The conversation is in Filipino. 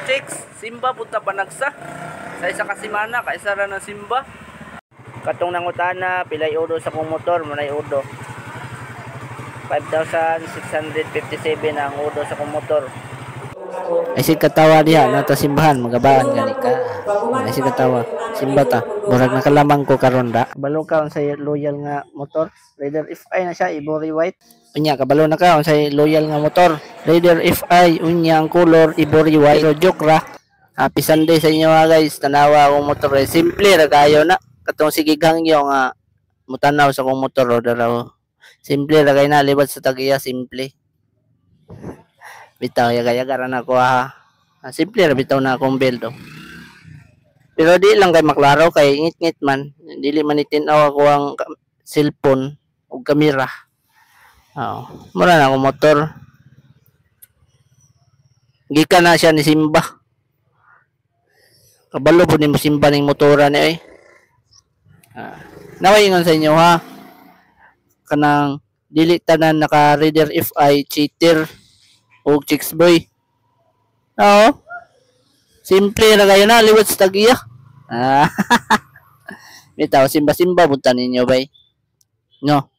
chicks, simba punta panagsa. Sa isa ka semana, kaisa ra ng simba. Katong nangutana, pilay udo sa kong motor, manay udo. 5,657 ang udo sa kong motor. Ay si katawa diha na ta simbahan magabaan gani ka. Ay si katawa simba ta. Murag nakalamang ko karon da. Kabalo ka sa loyal nga motor. Raider FI na siya Ivory white. Unya kabalo na ka sa loyal nga motor. Raider FI unya ang color Ivory white. Pero joke ra. Happy Sunday sa inyo guys. Tanawa akong motor. Simple ra kayo na. Katong sigigang yo nga mutanaw sa akong motor daw. Simple ra kay na liwat sa tagiya simple. Bitaw yaga-yaga na ako ha. Simple ra bitaw na akong build oh. Pero di lang kay maklaro kay ngit-ngit man. Dili man itinaw ako ang cellphone o kamera. Oo. Mura na akong motor. Gikan na siya ni Simba. Kabalo po ni mo Simba ning motora ni ay. Nawaingon sa inyo ha. Kanang dili tanan naka Raider FI cheater o chicks boy. Oo. Simple na kayo na liwat sa tagiya. Bitaw simba-simba punta ninyo bay. No.